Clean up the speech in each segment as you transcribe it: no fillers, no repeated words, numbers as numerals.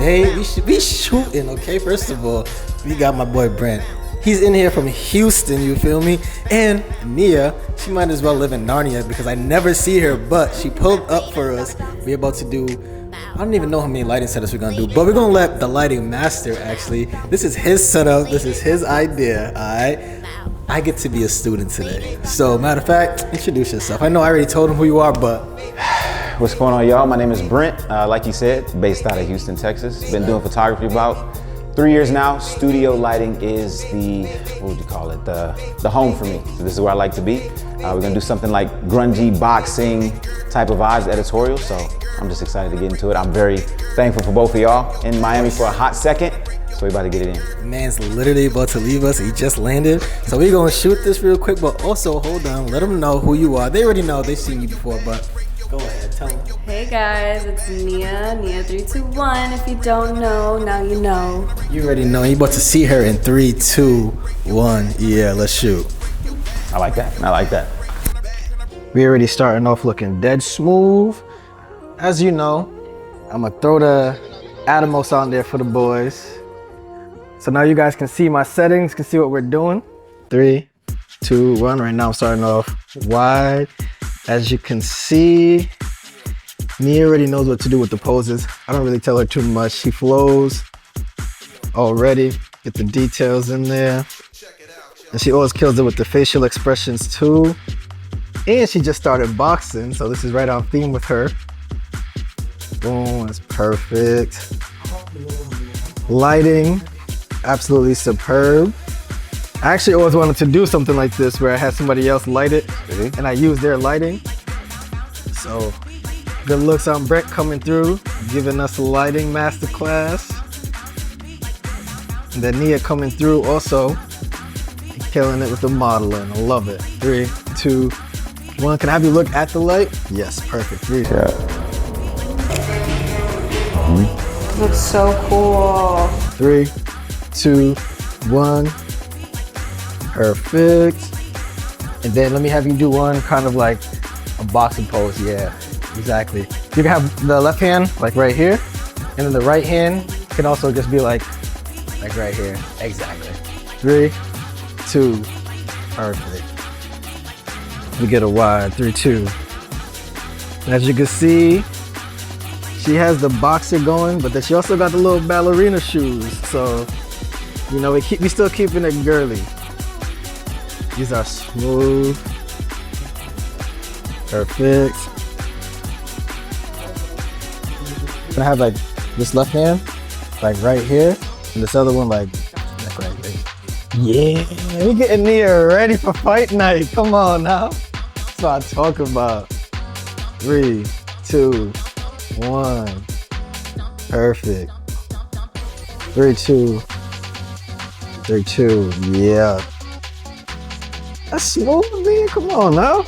today we should be shooting, okay? First of all, we got my boy Brent. He's in here from Houston, you feel me? And Nia, she might as well live in Narnia because I never see her, but she pulled up for us. We're about to do, I don't even know how many lighting setups we're gonna do, but we're gonna let the lighting master actually. This is his setup, this is his idea, alright? I get to be a student today. So, matter of fact, introduce yourself. I know I already told him who you are, but... What's going on, y'all? My name is Brent, like you said, based out of Houston, Texas. Been doing photography about 3 years now. Studio lighting is the, what would you call it? The home for me. So this is where I like to be. We're gonna do something like grungy, boxing type of vibes, editorial. So I'm just excited to get into it. I'm very thankful for both of y'all in Miami for a hot second. So we about to get it in. Man's literally about to leave us. He just landed. So we're gonna shoot this real quick, but also hold on, let them know who you are. They already know, they've seen you before, but go ahead, tell them. Hey guys, it's Nia 321. If you don't know, now you know. You already know. You about to see her in 3, 2, 1. Yeah, let's shoot. I like that. I like that. We already starting off looking dead smooth. As you know, I'm gonna throw the Atomos on there for the boys. So now you guys can see my settings, can see what we're doing. 3, 2, 1. Right now I'm starting off wide. As you can see, Nia already knows what to do with the poses. I don't really tell her too much. She flows already, get the details in there. And she always kills it with the facial expressions too. And she just started boxing, so this is right on theme with her. Boom, that's perfect. Lighting, absolutely superb. I actually always wanted to do something like this where I had somebody else light it and I use their lighting. So good looks on Brett coming through, giving us a lighting masterclass. And then Nia coming through also, killing it with the modeling. I love it. 3, 2, 1. Can I have you look at the light? Yes, perfect. 3. Yeah. Looks so cool. 3, 2, 1. Perfect. And then let me have you do one kind of like a boxing pose. Yeah, exactly. You can have the left hand like right here, and then the right hand can also just be like right here. Exactly. 3, 2, perfect. We get a wide. 3, 2. As you can see, she has the boxer going, but then she also got the little ballerina shoes. So, you know, we still keeping it girly. These are smooth. Perfect. I have like this left hand, like right here, and this other one like right here. Yeah, we getting Nia ready for fight night. Come on now. That's what I'm talking about. 3, 2, 1. Perfect. 3, 2. 3, 2. Yeah. That's smooth, man. Come on now.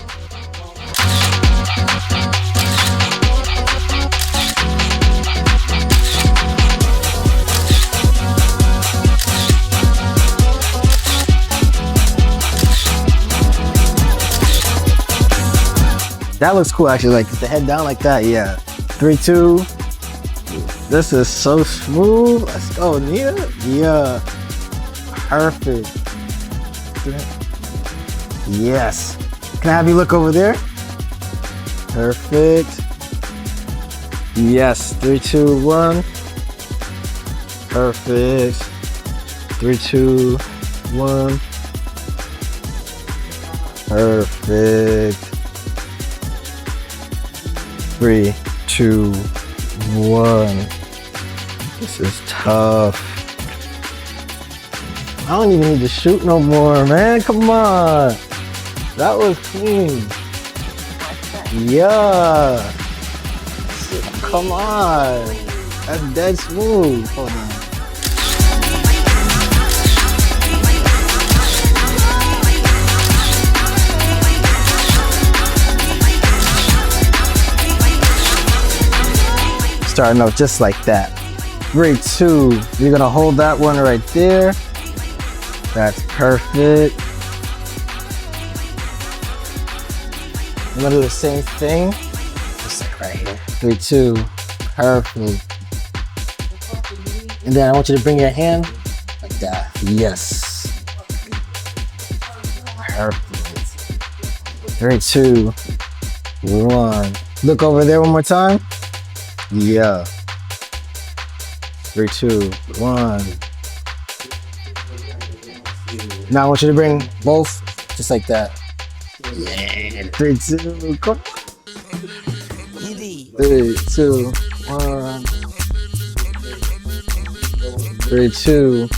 That looks cool, actually. Like the head down like that. Yeah. 3, 2. This is so smooth. Let's go, Nia. Yeah. Perfect. Yes. Can I have you look over there? Perfect. Yes. 3, 2, 1. Perfect. 3, 2, 1. Perfect. 3, 2, 1. This is tough. I don't even need to shoot no more, man. Come on. That was clean. Yeah. Come on. That's dead smooth. Hold on. Starting off just like that. 3, 2. You're gonna hold that one right there. That's perfect. I'm gonna do the same thing. Just like right here. 3, 2. Perfect. And then I want you to bring your hand like that. Yes. Perfect. 3, 2, 1. Look over there one more time. Yeah. 3, 2, 1. Now I want you to bring both just like that. Yeah. 3, 2, come. 3, 2, 1. 3, 2.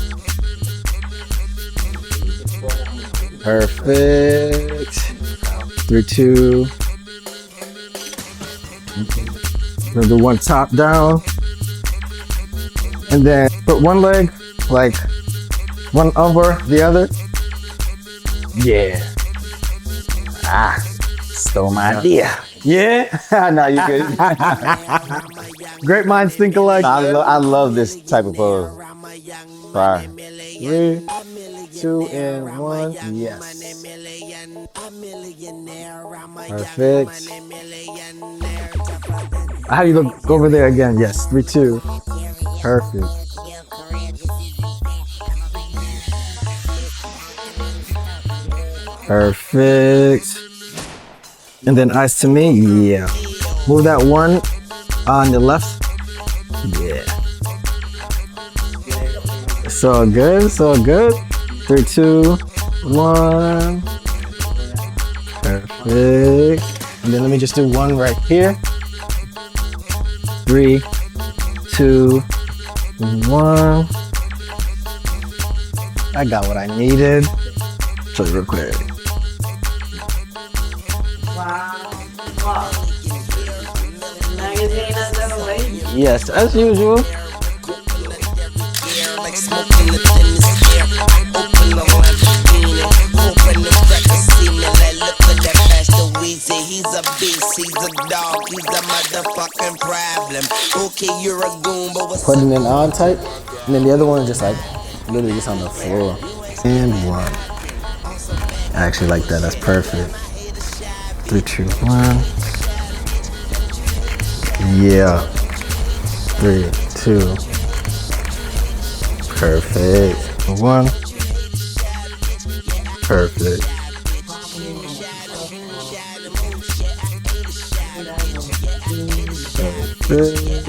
Perfect. 3, 2. We'll do one top down. And then put one leg like one over the other. Yeah. Ah, stole my idea. Yeah? No, you good. Great minds think alike. I love this type of pose. Fire. 3, 2, and 1. Yes. Perfect. How do you look over there again? Yes. 3, 2. Perfect. Perfect. And then eyes to me. Yeah. Move that one on the left. Yeah. So good. So good. 3, 2, 1. Perfect. And then let me just do one right here. 3, 2, 1. I got what I needed. Show you real quick. Wow. Magazine as always. Yes, as usual. He's a beast, he's a dog, he's a motherfucking problem. Okay, you're a goon, but what's Putting it on tight. And then the other one is just like literally just on the floor. And 1. I actually like that. That's perfect. 3, 2, 1. Yeah. 3, 2. Perfect. 1. Perfect. Perfect.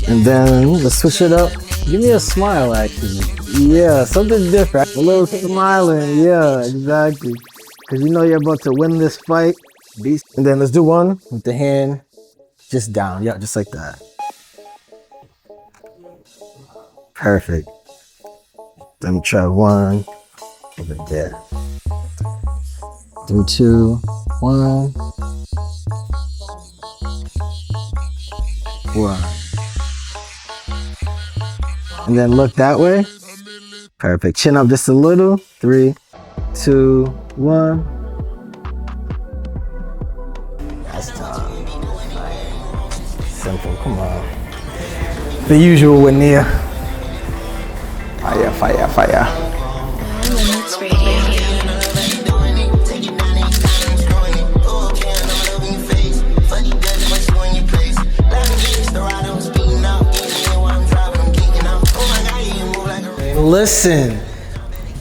And then let's switch it up. Give me a smile, actually. Yeah, something different. A little smiling. Yeah, exactly. Because you know you're about to win this fight. Beast. And then let's do one with the hand just down. Yeah, just like that. Perfect. Let me try one over there. 3, 2, 1. 1. And then look that way. Perfect. Chin up just a little. 3, 2, 1. That's time. Simple. Come on. The usual with Nia. Fire, fire, fire. Listen,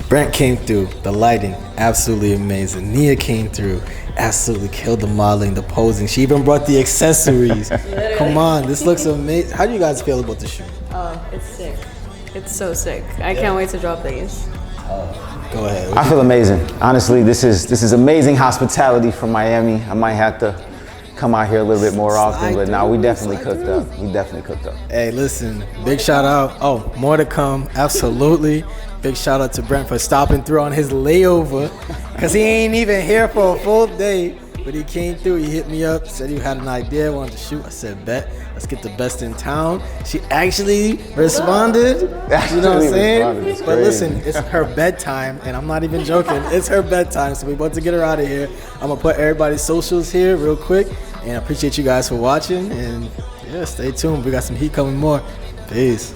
Brent came through. The lighting, absolutely amazing. Nia came through, absolutely killed the modeling, the posing. She even brought the accessories. Come on, this looks amazing. How do you guys feel about the shoot? Oh, it's sick. It's so sick. I can't wait to drop these. Go ahead. I feel amazing. Honestly, this is amazing hospitality from Miami. I might have to come out here a little bit more often, but now we definitely cooked up. We definitely cooked up. Hey, listen, big shout out. Oh, more to come. Absolutely. Big shout out to Brent for stopping through on his layover, because he ain't even here for a full day. But he came through, he hit me up, said he had an idea, wanted to shoot. I said, bet, let's get the best in town. She actually responded, you know what I'm saying? But listen, it's her bedtime, and I'm not even joking. It's her bedtime, so we're about to get her out of here. I'm gonna put everybody's socials here real quick, and I appreciate you guys for watching, and yeah, stay tuned. We got some heat coming more. Peace.